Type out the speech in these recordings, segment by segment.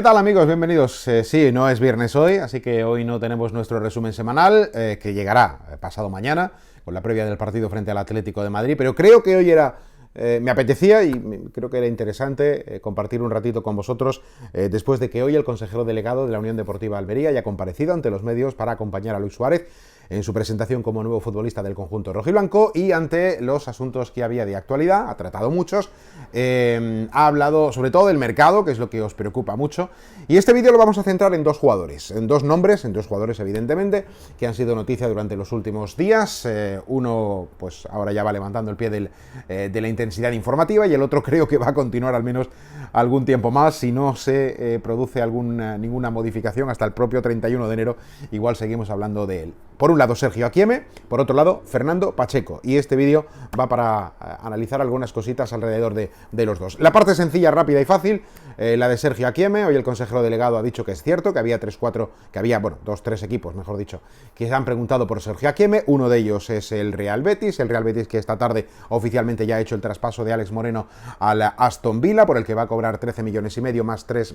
¿Qué tal, amigos? Bienvenidos. Sí, no es viernes hoy, así que hoy no tenemos nuestro resumen semanal, que llegará pasado mañana, con la previa del partido frente al Atlético de Madrid, pero creo que hoy me apetecía y creo que era interesante compartir un ratito con vosotros después de que hoy el consejero delegado de la Unión Deportiva Almería haya comparecido ante los medios para acompañar a Luis Suárez en su presentación como nuevo futbolista del conjunto rojiblanco y ante los asuntos que había de actualidad. Ha tratado muchos, ha hablado sobre todo del mercado, que es lo que os preocupa mucho, y este vídeo lo vamos a centrar en dos jugadores, en dos nombres, en dos jugadores evidentemente, que han sido noticia durante los últimos días. Uno pues ahora ya va levantando el pie de la intensidad informativa y el otro creo que va a continuar al menos algún tiempo más, si no se produce ninguna modificación hasta el propio 31 de enero, igual seguimos hablando de él. Por un lado Sergio Akieme, por otro lado Fernando Pacheco, y este vídeo va para analizar algunas cositas alrededor de los dos. La parte sencilla, rápida y fácil, la de Sergio Akieme. Hoy el consejero delegado ha dicho que es cierto, que había tres equipos, mejor dicho, que se han preguntado por Sergio Akieme. Uno de ellos es el Real Betis que esta tarde oficialmente ya ha hecho el traspaso de Alex Moreno al Aston Villa, por el que va a cobrar 13 millones y medio más 13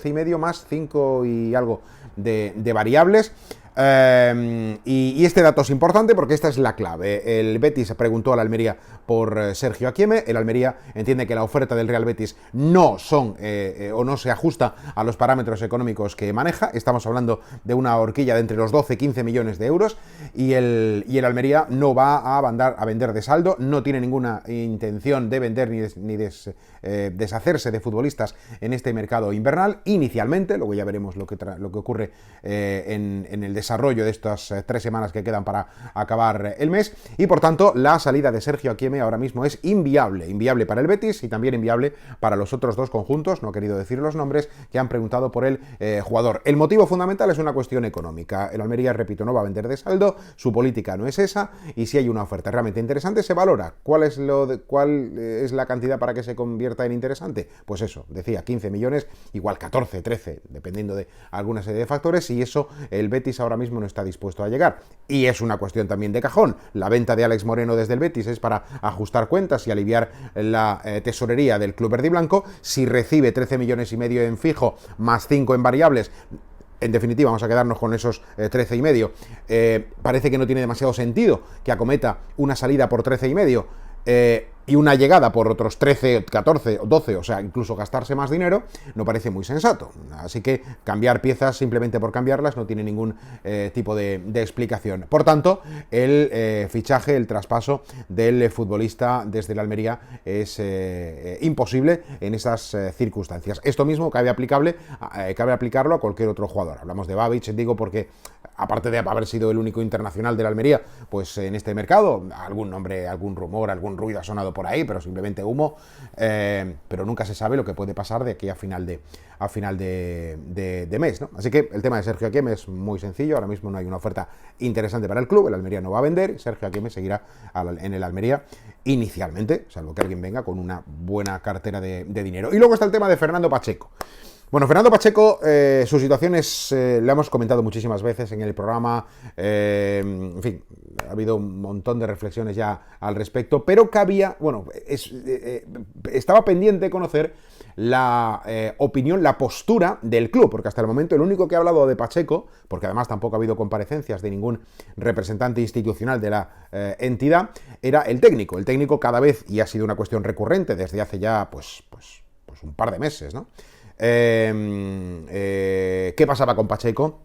y medio más 5 y algo de variables. Y este dato es importante porque esta es la clave. El Betis preguntó al Almería por Sergio Akieme. El Almería entiende que la oferta del Real Betis no se ajusta a los parámetros económicos que maneja. Estamos hablando de una horquilla de entre los 12 y 15 millones de euros y el Almería no va a vender de saldo, no tiene ninguna intención de vender ni deshacerse de futbolistas en este mercado invernal inicialmente. Luego ya veremos lo que ocurre en el desarrollo de estas 3 semanas que quedan para acabar el mes, y por tanto la salida de Sergio Akieme ahora mismo es inviable para el Betis y también inviable para los otros dos conjuntos, no he querido decir los nombres, que han preguntado por el jugador. El motivo fundamental es una cuestión económica. El Almería, repito, no va a vender de saldo, su política no es esa, y si hay una oferta realmente interesante se valora. ¿Cuál es la cantidad para que se convierta en interesante? Pues eso, decía 15 millones, igual 14, 13, dependiendo de alguna serie de factores, y eso el Betis ahora mismo no está dispuesto a llegar. Y es una cuestión también de cajón. La venta de Alex Moreno desde el Betis es para ajustar cuentas y aliviar la tesorería del club verdiblanco. Si recibe 13 millones y medio en fijo más 5 en variables, en definitiva, vamos a quedarnos con esos 13 y medio. Parece que no tiene demasiado sentido que acometa una salida por 13 y medio y una llegada por otros 13, 14 o 12, o sea, incluso gastarse más dinero, no parece muy sensato. Así que cambiar piezas simplemente por cambiarlas no tiene ningún tipo de explicación. Por tanto, el fichaje, el traspaso del futbolista desde la Almería es imposible en esas circunstancias. Esto mismo cabe aplicarlo a cualquier otro jugador. Hablamos de Babic, digo, porque aparte de haber sido el único internacional de la Almería, pues en este mercado, algún nombre, algún rumor, algún ruido ha sonado por ahí, pero simplemente humo, pero nunca se sabe lo que puede pasar de aquí a final de mes, ¿no? Así que el tema de Sergio Akieme es muy sencillo. Ahora mismo no hay una oferta interesante para el club, el Almería no va a vender, Sergio Akieme seguirá en el Almería inicialmente, salvo que alguien venga con una buena cartera de dinero. Y luego está el tema de Fernando Pacheco. Bueno, Fernando Pacheco, su situación la hemos comentado muchísimas veces en el programa, en fin, ha habido un montón de reflexiones ya al respecto, pero estaba pendiente de conocer la opinión, la postura del club, porque hasta el momento el único que ha hablado de Pacheco, porque además tampoco ha habido comparecencias de ningún representante institucional de la entidad, era el técnico. El técnico cada vez, y ha sido una cuestión recurrente desde hace ya pues un par de meses, ¿no? ¿Qué pasaba con Pacheco?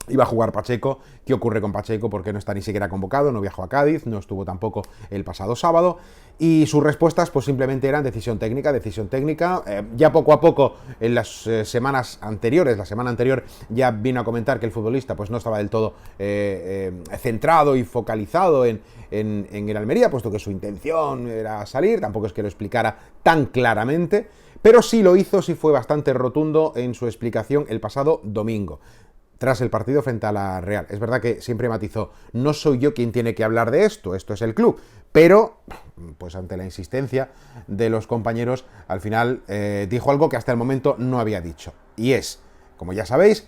¿Iba a jugar Pacheco? ¿Qué ocurre con Pacheco? ¿Por qué no está ni siquiera convocado? No viajó a Cádiz, no estuvo tampoco el pasado sábado. Y sus respuestas pues simplemente eran decisión técnica. Ya poco a poco, en las semanas anteriores, la semana anterior ya vino a comentar que el futbolista pues no estaba del todo centrado y focalizado en el Almería, puesto que su intención era salir. Tampoco es que lo explicara tan claramente, pero sí lo hizo, sí fue bastante rotundo en su explicación el pasado domingo, tras el partido frente a la Real. Es verdad que siempre matizó: no soy yo quien tiene que hablar de esto es el club, pero pues ante la insistencia de los compañeros, al final dijo algo que hasta el momento no había dicho, y es, como ya sabéis,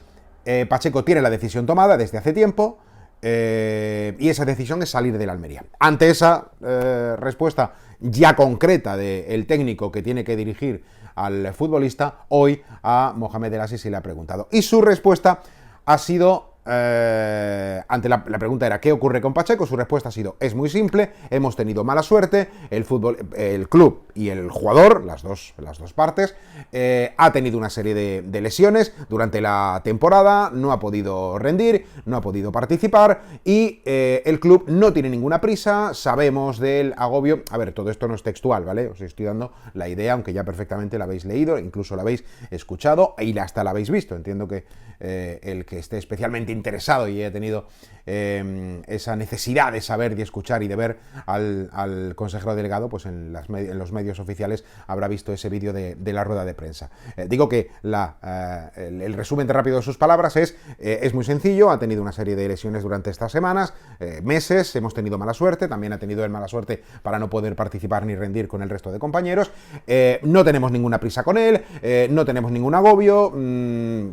Pacheco tiene la decisión tomada desde hace tiempo. y esa decisión es salir del Almería. Ante esa respuesta ya concreta del técnico que tiene que dirigir al futbolista, hoy a Mohamed El Assi se le ha preguntado. Y su respuesta ha sido... ante la pregunta era ¿qué ocurre con Pacheco? Su respuesta ha sido: es muy simple, hemos tenido mala suerte, el club y el jugador, las dos partes, ha tenido una serie de lesiones durante la temporada, no ha podido rendir, no ha podido participar y el club no tiene ninguna prisa, sabemos del agobio. A ver, todo esto no es textual, ¿vale? Os estoy dando la idea, aunque ya perfectamente la habéis leído, incluso la habéis escuchado y hasta la habéis visto. Entiendo que el que esté especialmente interesado y haya tenido esa necesidad de saber, de escuchar y de ver al consejero delegado, pues en los medios oficiales habrá visto ese vídeo de la rueda de prensa. Digo que el resumen de rápido de sus palabras es muy sencillo: ha tenido una serie de lesiones durante estas semanas, meses, hemos tenido mala suerte, también ha tenido él mala suerte para no poder participar ni rendir con el resto de compañeros, no tenemos ninguna prisa con él, no tenemos ningún agobio,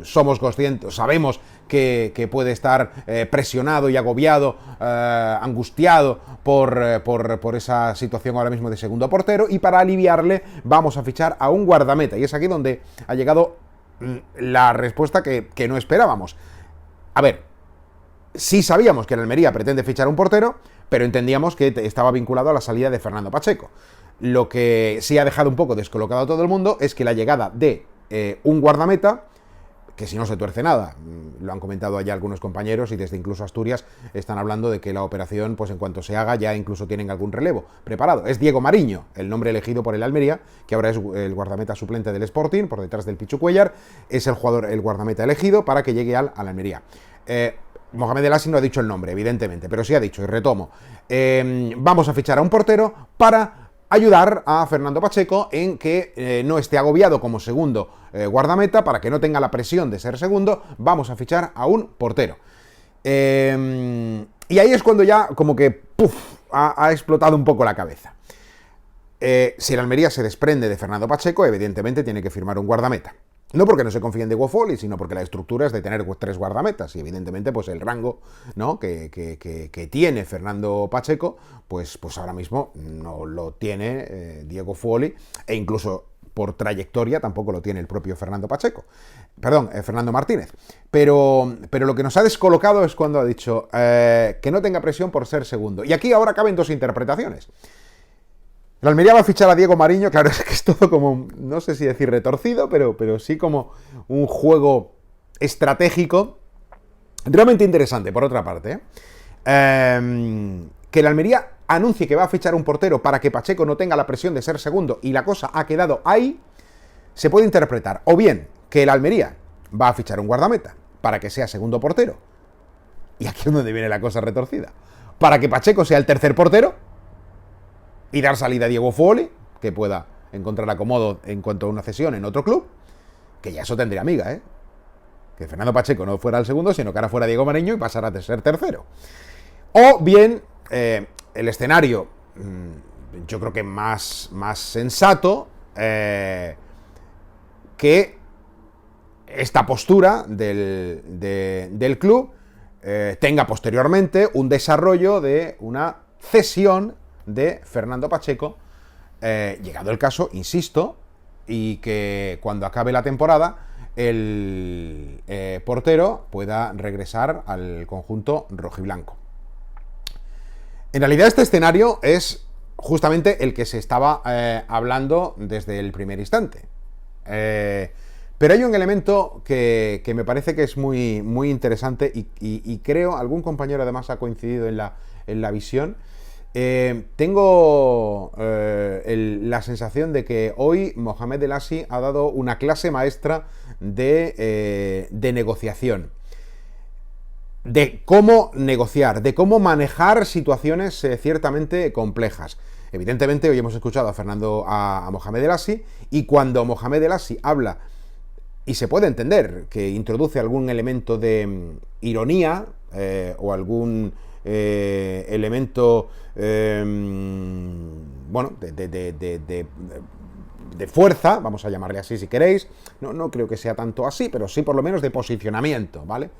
somos conscientes, sabemos que puede estar presionado y agobiado, angustiado por esa situación ahora mismo de segundo portero, y para aliviarle vamos a fichar a un guardameta. Y es aquí donde ha llegado la respuesta que no esperábamos. A ver, sí sabíamos que el Almería pretende fichar un portero, pero entendíamos que estaba vinculado a la salida de Fernando Pacheco. Lo que sí ha dejado un poco descolocado a todo el mundo es que la llegada de un guardameta, que si no se tuerce nada, lo han comentado allá algunos compañeros y desde incluso Asturias están hablando de que la operación, pues en cuanto se haga, ya incluso tienen algún relevo preparado. Es Diego Mariño, el nombre elegido por el Almería, que ahora es el guardameta suplente del Sporting, por detrás del Pichu Cuellar, es el guardameta elegido para que llegue al Almería. Mohamed El Assi no ha dicho el nombre, evidentemente, pero sí ha dicho, y retomo, vamos a fichar a un portero para ayudar a Fernando Pacheco en que no esté agobiado como segundo guardameta, para que no tenga la presión de ser segundo, vamos a fichar a un portero. Y ahí es cuando ya como que ha explotado un poco la cabeza. Si el Almería se desprende de Fernando Pacheco, evidentemente tiene que firmar un guardameta. No porque no se confíe en Diego Foley, sino porque la estructura es de tener 3 guardametas y evidentemente pues el rango, ¿no?, que tiene Fernando Pacheco, pues ahora mismo no lo tiene Diego Foley, e incluso por trayectoria tampoco lo tiene el propio Fernando Martínez. Pero lo que nos ha descolocado es cuando ha dicho que no tenga presión por ser segundo. Y aquí ahora caben dos interpretaciones. El Almería va a fichar a Diego Mariño, claro, es que es todo como, no sé si decir retorcido, pero sí como un juego estratégico realmente interesante, por otra parte. Que el Almería anuncie que va a fichar un portero para que Pacheco no tenga la presión de ser segundo y la cosa ha quedado ahí, se puede interpretar o bien que el Almería va a fichar un guardameta para que sea segundo portero, y aquí es donde viene la cosa retorcida, para que Pacheco sea el tercer portero y dar salida a Diego Foley, que pueda encontrar acomodo en cuanto a una cesión en otro club, que ya eso tendría amiga, ¿eh? Que Fernando Pacheco no fuera el segundo, sino que ahora fuera Diego Mariño y pasara a ser tercero. O bien, el escenario, yo creo que más sensato, que esta postura del club tenga posteriormente un desarrollo de una cesión de Fernando Pacheco, llegado el caso, insisto, y que cuando acabe la temporada el portero pueda regresar al conjunto rojiblanco. En realidad este escenario es justamente el que se estaba hablando desde el primer instante. Pero hay un elemento que me parece que es muy, muy interesante y creo, algún compañero además ha coincidido en la visión. Tengo la sensación de que hoy Mohamed El Assi ha dado una clase maestra de negociación, de cómo negociar, de cómo manejar situaciones ciertamente complejas. Evidentemente hoy hemos escuchado a Mohamed El Assi, y cuando Mohamed El Assi habla, y se puede entender que introduce algún elemento de ironía o algún elemento bueno, de fuerza, vamos a llamarle así si queréis, no creo que sea tanto así, pero sí por lo menos de posicionamiento, ¿vale?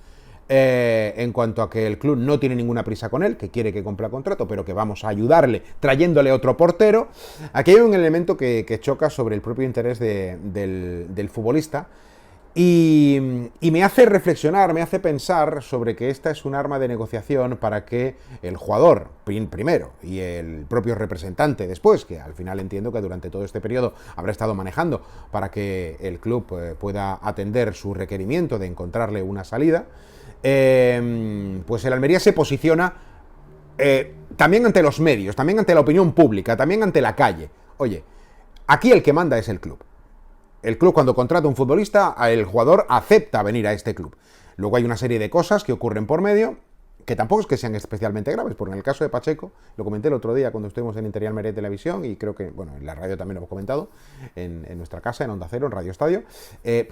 en cuanto a que el club no tiene ninguna prisa con él, que quiere que cumpla contrato, pero que vamos a ayudarle trayéndole otro portero. Aquí hay un elemento que choca sobre el propio interés del futbolista y me hace reflexionar, me hace pensar sobre que esta es un arma de negociación para que el jugador, primero, y el propio representante después, que al final entiendo que durante todo este periodo habrá estado manejando para que el club pueda atender su requerimiento de encontrarle una salida, pues el Almería se posiciona también ante los medios, también ante la opinión pública, también ante la calle. Oye, aquí el que manda es el club. El club, cuando contrata a un futbolista, el jugador acepta venir a este club. Luego hay una serie de cosas que ocurren por medio, que tampoco es que sean especialmente graves, porque en el caso de Pacheco, lo comenté el otro día cuando estuvimos en Interior Almería Televisión, y creo que, bueno, en la radio también lo hemos comentado, en nuestra casa, en Onda Cero, en Radio Estadio,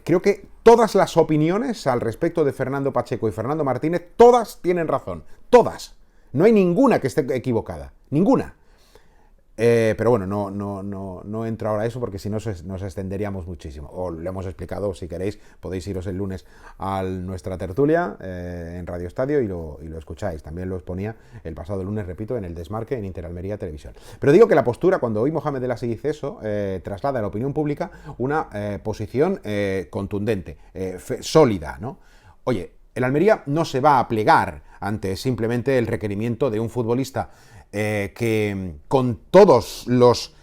creo que todas las opiniones al respecto de Fernando Pacheco y Fernando Martínez, todas tienen razón, todas. No hay ninguna que esté equivocada, ninguna. Pero bueno, no entro ahora a eso porque si no nos extenderíamos muchísimo. O lo hemos explicado, si queréis, podéis iros el lunes a nuestra tertulia en Radio Estadio y lo escucháis. También lo exponía el pasado lunes, repito, en el Desmarque en Interalmería Televisión. Pero digo que la postura, cuando hoy Mohamed El Así dice eso, traslada a la opinión pública una posición contundente, sólida, ¿no? Oye, el Almería no se va a plegar ante simplemente el requerimiento de un futbolista que con todos los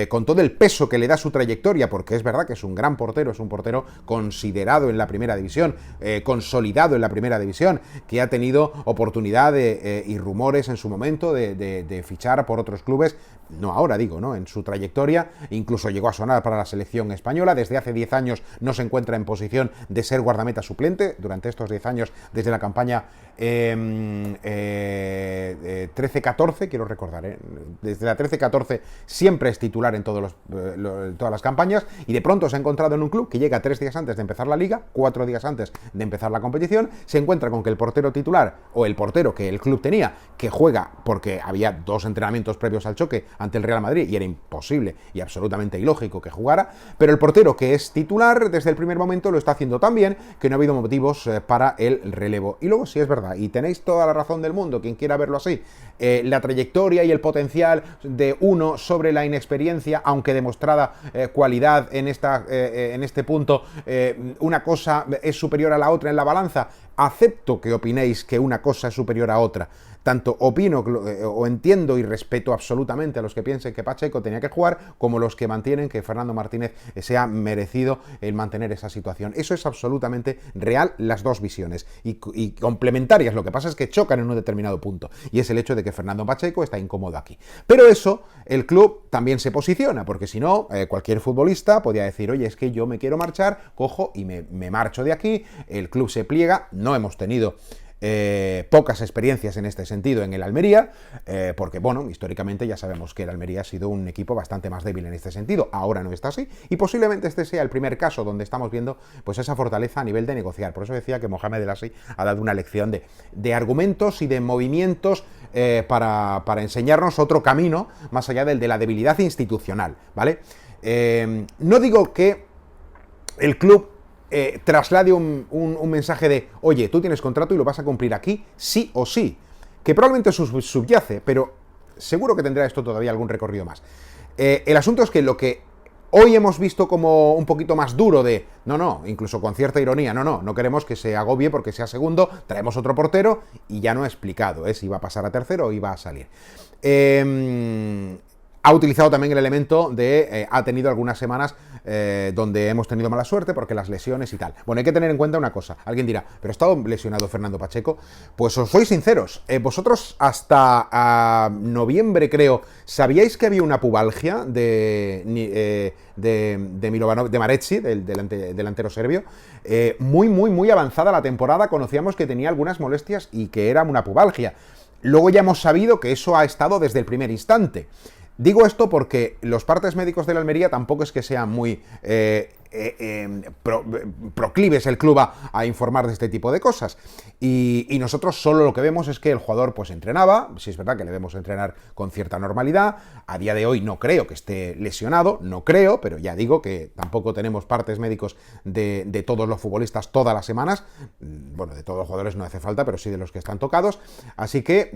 con todo el peso que le da su trayectoria, porque es verdad que es un gran portero, es un portero considerado en la primera división, consolidado en la primera división, que ha tenido oportunidad y rumores en su momento de fichar por otros clubes, no ahora digo, ¿no? En su trayectoria, incluso llegó a sonar para la selección española, desde hace 10 años no se encuentra en posición de ser guardameta suplente, durante estos 10 años, desde la campaña 13-14, quiero recordar, desde la 13-14 siempre es titular en todas las campañas, y de pronto se ha encontrado en un club que llega 3 días antes de empezar la liga, 4 días antes de empezar la competición, se encuentra con que el portero titular, o el portero que el club tenía, que juega porque había 2 entrenamientos previos al choque ante el Real Madrid y era imposible y absolutamente ilógico que jugara, pero el portero que es titular desde el primer momento lo está haciendo tan bien que no ha habido motivos para el relevo. Y luego, sí es verdad, y tenéis toda la razón del mundo, quien quiera verlo así, la trayectoria y el potencial de uno sobre la inexperiencia, aunque demostrada cualidad en este punto, una cosa es superior a la otra en la balanza. Acepto que opinéis que una cosa es superior a otra. Tanto opino o entiendo y respeto absolutamente a los que piensen que Pacheco tenía que jugar, como los que mantienen que Fernando Martínez se ha merecido el mantener esa situación. Eso es absolutamente real, las dos visiones, y complementarias. Lo que pasa es que chocan en un determinado punto, y es el hecho de que Fernando Pacheco está incómodo aquí. Pero eso, el club también se posiciona, porque si no, cualquier futbolista podía decir, oye, es que yo me quiero marchar, cojo y me marcho de aquí. El club se pliega. No hemos tenido pocas experiencias en este sentido en el Almería, porque bueno, históricamente ya sabemos que el Almería ha sido un equipo bastante más débil en este sentido. Ahora no está así, y posiblemente este sea el primer caso donde estamos viendo pues esa fortaleza a nivel de negociar. Por eso decía que Mohamed El Así ha dado una lección de argumentos y de movimientos para enseñarnos otro camino más allá del de la debilidad institucional, ¿vale? No digo que el club traslade un mensaje de, oye, tú tienes contrato y lo vas a cumplir aquí, sí o sí, que probablemente subyace, pero seguro que tendrá esto todavía algún recorrido más. El asunto es que lo que hoy hemos visto como un poquito más duro de, no, incluso con cierta ironía, no queremos que se agobie porque sea segundo, traemos otro portero, y ya no ha explicado si iba a pasar a tercero o iba a salir. Ha utilizado también el elemento de ha tenido algunas semanas donde hemos tenido mala suerte porque las lesiones y tal. Bueno, hay que tener en cuenta una cosa. Alguien dirá, ¿pero ha estado lesionado Fernando Pacheco? Pues os soy sinceros. Vosotros hasta noviembre, creo, ¿sabíais que había una pubalgia de Marecki, del delantero serbio? Muy avanzada la temporada. Conocíamos que tenía algunas molestias y que era una pubalgia. Luego ya hemos sabido que eso ha estado desde el primer instante. Digo esto porque los partes médicos de la Almería tampoco es que sean muy proclives el club a informar de este tipo de cosas. Y nosotros solo lo que vemos es que el jugador pues entrenaba, sí es verdad que le vemos entrenar con cierta normalidad, a día de hoy no creo que esté lesionado, no creo, pero ya digo que tampoco tenemos partes médicos de todos los futbolistas todas las semanas, bueno, de todos los jugadores no hace falta, pero sí de los que están tocados, así que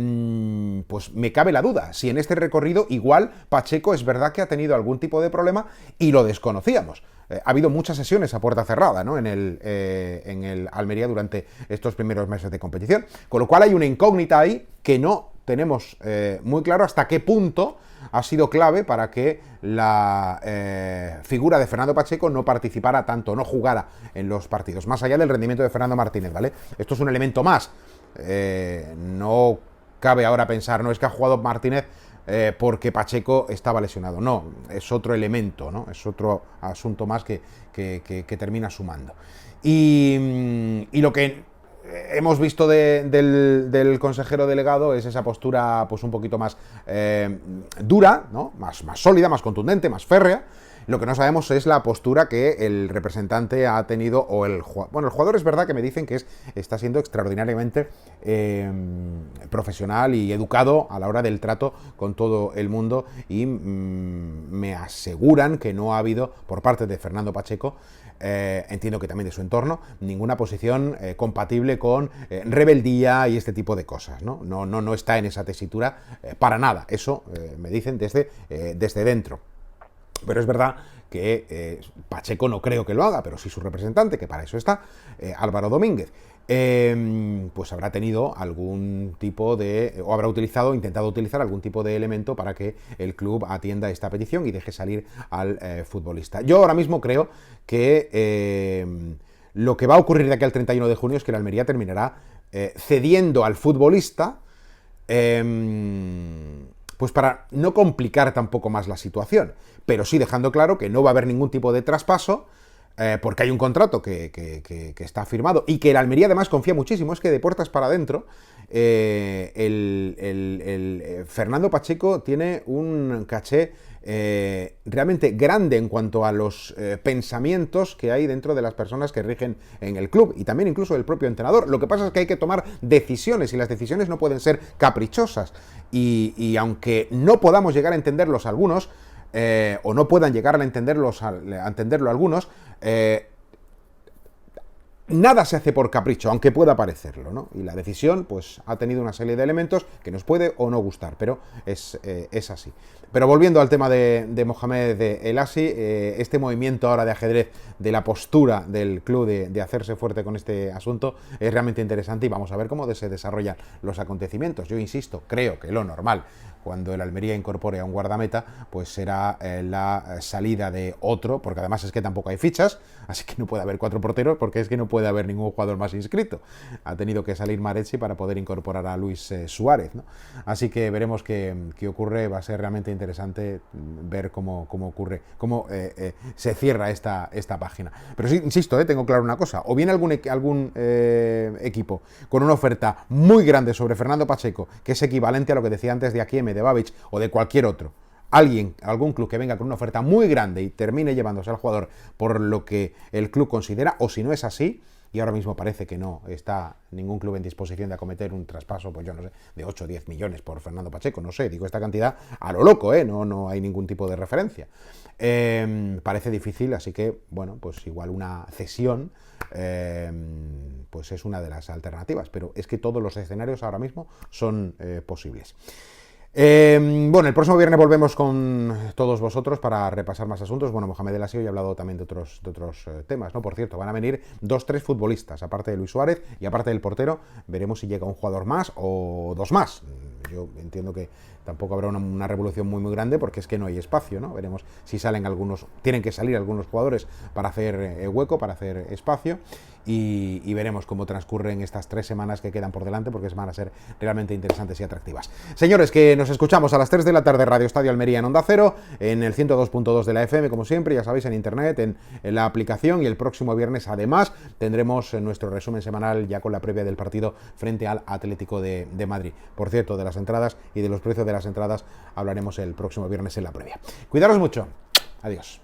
pues me cabe la duda, si en este recorrido igual Pacheco es verdad que ha tenido algún tipo de problema y lo desconocíamos. Ha habido muchas sesiones a puerta cerrada, ¿no?, en el Almería durante estos primeros meses de competición, con lo cual hay una incógnita ahí que no tenemos muy claro hasta qué punto ha sido clave para que la figura de Fernando Pacheco no participara tanto, no jugara en los partidos, más allá del rendimiento de Fernando Martínez, ¿vale? Esto es un elemento más. No cabe ahora pensar, no es que ha jugado Martínez porque Pacheco estaba lesionado. No, es otro elemento, ¿no? Es otro asunto más que termina sumando. Y lo que hemos visto del consejero delegado es esa postura pues un poquito más dura, ¿no? Más sólida, más contundente, más férrea. Lo que no sabemos es la postura que el representante ha tenido, o el jugador es verdad que me dicen que está siendo extraordinariamente profesional y educado a la hora del trato con todo el mundo y me aseguran que no ha habido, por parte de Fernando Pacheco, entiendo que también de su entorno, ninguna posición compatible con rebeldía y este tipo de cosas, ¿no? No está en esa tesitura para nada, eso me dicen desde dentro. Pero es verdad que Pacheco no creo que lo haga, pero sí su representante, que para eso está, Álvaro Domínguez, pues habrá tenido algún tipo de, o habrá intentado utilizar algún tipo de elemento para que el club atienda esta petición y deje salir al futbolista. Yo ahora mismo creo que lo que va a ocurrir de aquí al 31 de junio es que el Almería terminará cediendo al futbolista, pues para no complicar tampoco más la situación, pero sí dejando claro que no va a haber ningún tipo de traspaso, porque hay un contrato que está firmado y que el Almería además confía muchísimo, es que de puertas para adentro Fernando Pacheco tiene un caché realmente grande en cuanto a los pensamientos que hay dentro de las personas que rigen en el club y también incluso del propio entrenador. Lo que pasa es que hay que tomar decisiones y las decisiones no pueden ser caprichosas y aunque no podamos llegar a entenderlos algunos, o no puedan llegar a entenderlo algunos, nada se hace por capricho, aunque pueda parecerlo, ¿no? Y la decisión, pues, ha tenido una serie de elementos que nos puede o no gustar, pero es así. Pero volviendo al tema de Mohamed El Hassi, este movimiento ahora de ajedrez, de la postura del club de hacerse fuerte con este asunto, es realmente interesante y vamos a ver cómo se desarrollan los acontecimientos. Yo insisto, creo que lo normal, cuando el Almería incorpore a un guardameta, pues será la salida de otro, porque además es que tampoco hay fichas, así que no puede haber 4 porteros, porque es que no puede haber ningún jugador más inscrito. Ha tenido que salir Marecci para poder incorporar a Luis Suárez, ¿no? Así que veremos qué ocurre. Va a ser realmente interesante ver cómo ocurre, cómo se cierra esta página. Pero sí, insisto, tengo claro una cosa, o viene algún equipo con una oferta muy grande sobre Fernando Pacheco, que es equivalente a lo que decía antes de Akiem, de Babic o de cualquier otro, algún club que venga con una oferta muy grande y termine llevándose al jugador por lo que el club considera, o si no es así, y ahora mismo parece que no está ningún club en disposición de acometer un traspaso, pues yo no sé, de 8 o 10 millones por Fernando Pacheco, no sé, digo esta cantidad a lo loco, no hay ningún tipo de referencia. Parece difícil, así que, bueno, pues igual una cesión pues es una de las alternativas, pero es que todos los escenarios ahora mismo son posibles. Bueno, el próximo viernes volvemos con todos vosotros para repasar más asuntos. Bueno, Mohamed El Hassi hoy ha hablado también de otros temas, ¿no? Por cierto, van a venir 2-3 futbolistas, aparte de Luis Suárez y aparte del portero. Veremos si llega un jugador más o 2 más. Yo entiendo que tampoco habrá una revolución muy grande porque es que no hay espacio, ¿no? Veremos si salen algunos, tienen que salir algunos jugadores para hacer hueco, para hacer espacio y veremos cómo transcurren estas 3 semanas que quedan por delante porque van a ser realmente interesantes y atractivas. Señores, que nos escuchamos a las 3 de la tarde, Radio Estadio Almería en Onda Cero, en el 102.2 de la FM, como siempre, ya sabéis, en internet, en la aplicación, y el próximo viernes además tendremos nuestro resumen semanal ya con la previa del partido frente al Atlético de Madrid. Por cierto, de las entradas y de los precios de las entradas hablaremos el próximo viernes en la previa. Cuidaros mucho. Adiós.